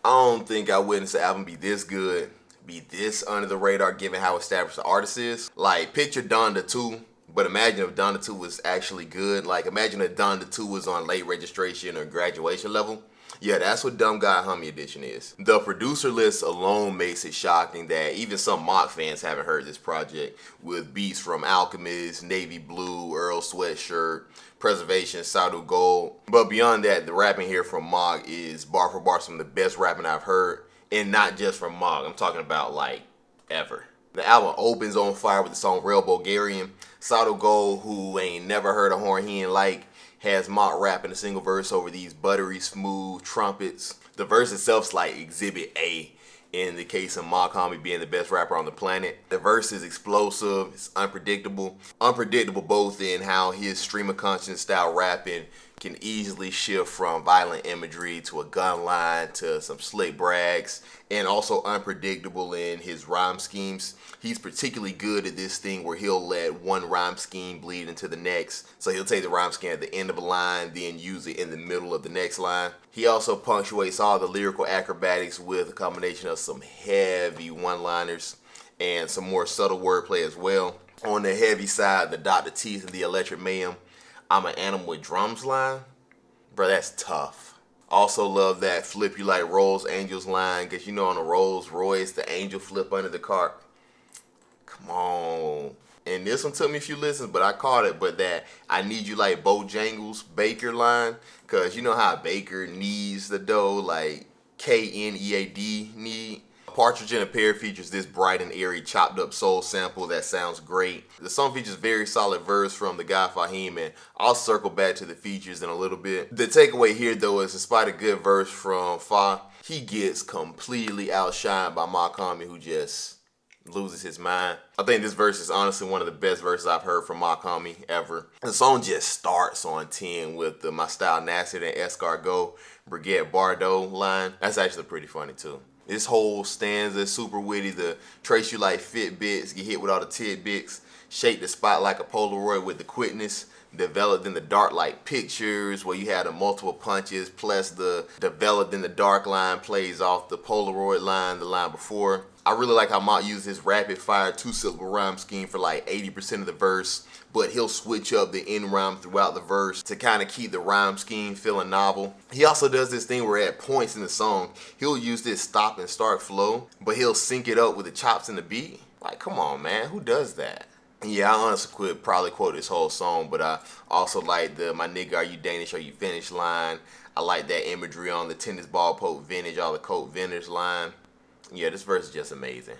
I don't think I witnessed the album be this good, be this under the radar given how established the artist is. Like, picture Donda 2, but imagine if Donda 2 was actually good. Like, imagine if Donda 2 was on late registration or graduation level. Yeah, that's what Dumb Guy Hommy Edition is. The producer list alone makes it shocking that even some Mach fans haven't heard this project, with beats from Alchemist, Navy Blue, Earl Sweatshirt, Preservation, Sadu Gold. But beyond that, the rapping here from Mach is bar for bar some of the best rapping I've heard, and not just from Mach. I'm talking about like ever. The album opens on fire with the song Rale Bulgarian. Sadu Gold, who ain't never heard a horn he ain't like, has Mach rapping a single verse over these buttery smooth trumpets. The verse itself's like Exhibit A in the case of Mach-Hommy being the best rapper on the planet. The verse is explosive, it's unpredictable. Unpredictable both in how his stream of conscience style rapping can easily shift from violent imagery to a gun line to some slick brags, and also unpredictable in his rhyme schemes. He's particularly good at this thing where he'll let one rhyme scheme bleed into the next. So he'll take the rhyme scheme at the end of a line, then use it in the middle of the next line. He also punctuates all the lyrical acrobatics with a combination of some heavy one-liners and some more subtle wordplay as well. On the heavy side, the Dr. Teeth and the Electric Mayhem, I'm an animal with drums line. Bro, that's tough. Also love that flip you like Rolls Angels line, because you know on a Rolls Royce, the angel flip under the cart. Come on. And this one took me a few listens, but I caught it. But that I need you like Bojangles Baker line, because you know how Baker needs the dough, like Knead need. Partridge and a Pear features this bright and airy chopped up soul sample that sounds great. The song features very solid verse from the guy Fahim, and I'll circle back to the features in a little bit. The takeaway here though is despite a good verse from Fa, he gets completely outshined by Mach-Hommy, who just loses his mind. I think this verse is honestly one of the best verses I've heard from Mach-Hommy ever. The song just starts on 10 with the My Style Nastier Than Escargot Brigade Bardot line. That's actually pretty funny too. This whole stanza is super witty. The trace you like Fitbits, get hit with all the tidbits, shake the spot like a Polaroid with the quickness, developed in the dark like pictures where you had the multiple punches, plus the developed in the dark line plays off the Polaroid line, the line before. I really like how Mach uses his rapid fire 2-syllable rhyme scheme for like 80% of the verse, but he'll switch up the end rhyme throughout the verse to kind of keep the rhyme scheme feeling novel. He also does this thing where at points in the song, he'll use this stop and start flow, but he'll sync it up with the chops and the beat. Like, come on, man, who does that? Yeah, I honestly could probably quote this whole song, but I also like the "My nigga, are you Danish, are you Finnish" line. I like that imagery on the tennis ball poke vintage, all the coat vintage line. Yeah, this verse is just amazing.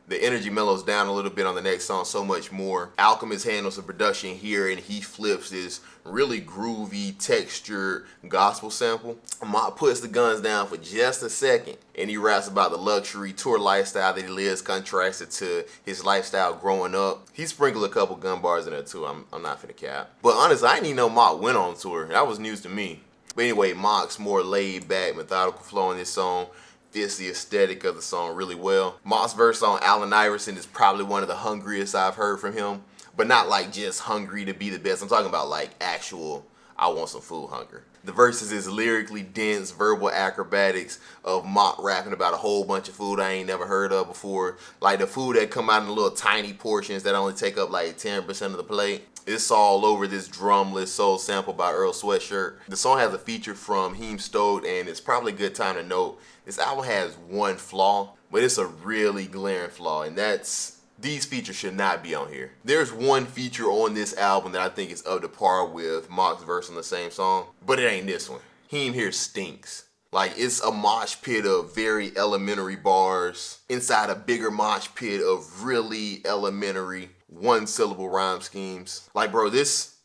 The energy mellows down a little bit on the next song, So Much More. Alchemist handles the production here, and he flips this really groovy, textured gospel sample. Mach puts the guns down for just a second, and he raps about the luxury tour lifestyle that he lives, contrasted to his lifestyle growing up. He sprinkled a couple gun bars in there too. I'm not finna cap. But honestly, I didn't even know Mach went on tour. That was news to me. But anyway, Mach's more laid back, methodical flow in this song fits the aesthetic of the song really well. Mach's verse on Allen Iverson is probably one of the hungriest I've heard from him, but not like just hungry to be the best. I'm talking about like actual, I want some food hunger. The verses is lyrically dense verbal acrobatics of Mach rapping about a whole bunch of food I ain't never heard of before. Like the food that come out in little tiny portions that only take up like 10% of the plate. It's all over this drumless soul sample by Earl Sweatshirt. The song has a feature from Heem Stode, and it's probably a good time to note this album has one flaw, but it's a really glaring flaw, and that's these features should not be on here. There's one feature on this album that I think is up to par with Mach's verse on the same song, but it ain't this one. Heem here stinks. Like, it's a mosh pit of very elementary bars inside a bigger mosh pit of really elementary one-syllable rhyme schemes. Like, bro, this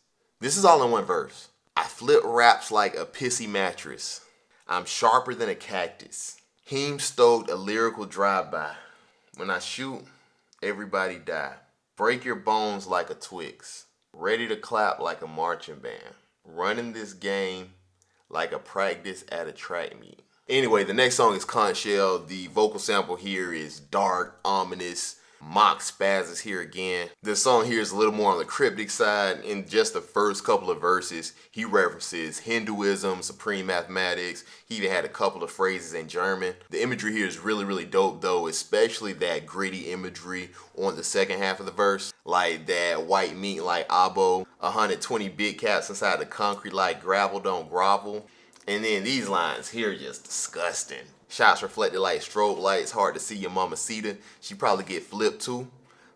is all in one verse. I flip raps like a pissy mattress. I'm sharper than a cactus. Heem stoked a lyrical drive-by. When I shoot, everybody die. Break your bones like a Twix. Ready to clap like a marching band. Running this game like a practice at a track meet. Anyway, the next song is Conchshell. The vocal sample here is dark, ominous. Mach spazzes here again. This song here is a little more on the cryptic side. In just the first couple of verses, he references Hinduism, supreme mathematics. He even had a couple of phrases in German. The imagery here is really, really dope though, especially that gritty imagery on the second half of the verse. Like that white meat like abo, 120 big cats inside the concrete like gravel don't grovel. And then these lines here are just disgusting. Shots reflected like strobe lights, hard to see your mamacita. She probably get flipped too.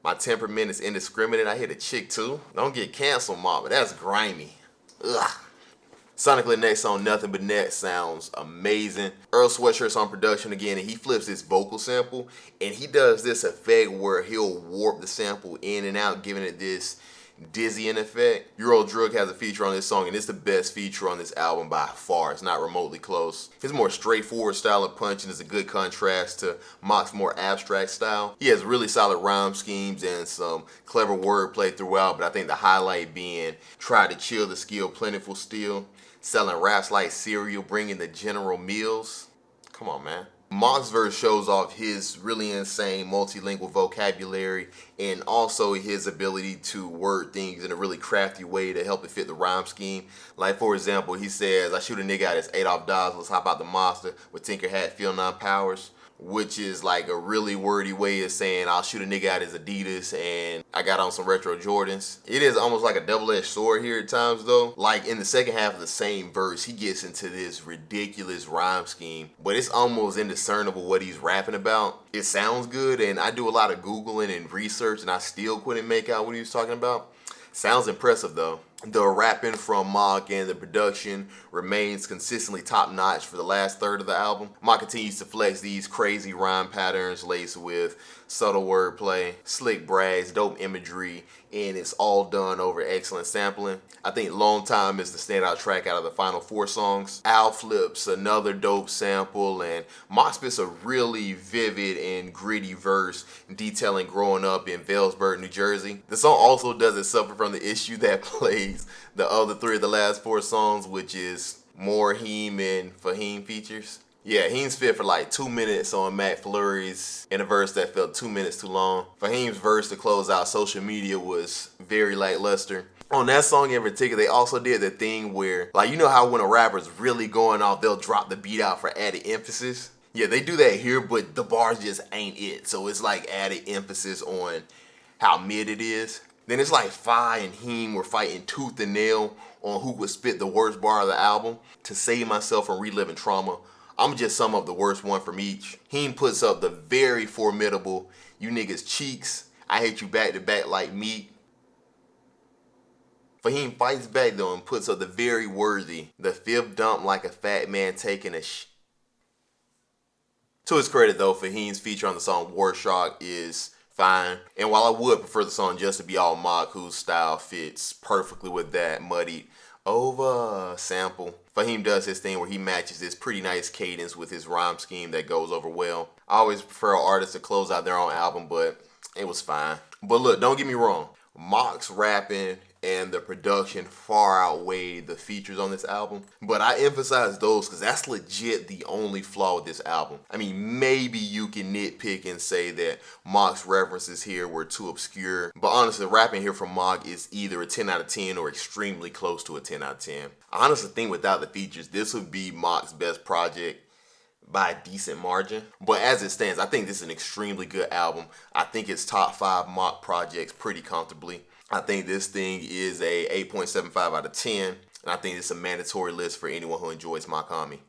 My temperament is indiscriminate, I hit a chick too. Don't get canceled, mama, that's grimy. Ugh. Sonically, next song, Nothing But Net, sounds amazing. Earl Sweatshirt's on production again, and he flips this vocal sample, and he does this effect where he'll warp the sample in and out, giving it this dizzying effect. Euro Drug has a feature on this song, and it's the best feature on this album by far. It's not remotely close. His more straightforward style of punching is a good contrast to Mach's more abstract style. He has really solid rhyme schemes and some clever wordplay throughout, but I think the highlight being try to chill the skill plentiful still, selling raps like cereal, bringing the general meals. Come on, man. Mach's verse shows off his really insane multilingual vocabulary and also his ability to word things in a really crafty way to help it fit the rhyme scheme. Like, for example, he says, I shoot a nigga out as Adolf Dassler's hop out the monster with Tinker Hat feel 9 powers, which is like a really wordy way of saying I'll shoot a nigga out as Adidas and I got on some retro Jordans. It is almost like a double-edged sword here at times though. Like in the second half of the same verse, he gets into this ridiculous rhyme scheme, but it's almost indiscernible what he's rapping about. It sounds good, and I do a lot of Googling and research and I still couldn't make out what he was talking about. Sounds impressive though. The rapping from Mach and the production remains consistently top notch for the last third of the album. Mach continues to flex these crazy rhyme patterns laced with subtle wordplay, slick brags, dope imagery, and it's all done over excellent sampling. I think Long Time is the standout track out of the final 4 songs. Al flips another dope sample, and Mach spits a really vivid and gritty verse detailing growing up in Vailsburg, New Jersey. The song also doesn't suffer from the issue that plays the other 3 of the last 4 songs, which is more Heem and Fahim features. Yeah, Heem's fit for like 2 minutes on Mac Flurry's in a verse that felt 2 minutes too long. Fahim's verse to close out Social Media was very lackluster. On that song in particular, they also did the thing where, like, you know how when a rapper's really going off, they'll drop the beat out for added emphasis? Yeah, they do that here, but the bars just ain't it. So it's like added emphasis on how mid it is. Then it's like Fi and Heem were fighting tooth and nail on who would spit the worst bar of the album. To save myself from reliving trauma, I'm just sum up the worst one from each. Heem puts up the very formidable, you niggas cheeks, I hate you back to back like meat. Fahim fights back though and puts up the very worthy, the 5th dump like a fat man taking a To his credit though, Fahim's feature on the song War Shock is fine. And while I would prefer the song just to be all Mach, whose style fits perfectly with that muddied over sample, Fahim does his thing where he matches this pretty nice cadence with his rhyme scheme that goes over well. I always prefer artists to close out their own album, but it was fine. But look, don't get me wrong. Mach's rapping and the production far outweigh the features on this album, but I emphasize those because that's legit the only flaw with this album. I mean, maybe you can nitpick and say that Mach's references here were too obscure, but honestly, rapping here from Mach is either a 10 out of 10 or extremely close to a 10 out of 10. I honestly think without the features, this would be Mach's best project by a decent margin. But as it stands, I think this is an extremely good album. I think it's top 5 Mach projects pretty comfortably. I think this thing is a 8.75 out of 10. And I think it's a mandatory list for anyone who enjoys Mach-Hommy.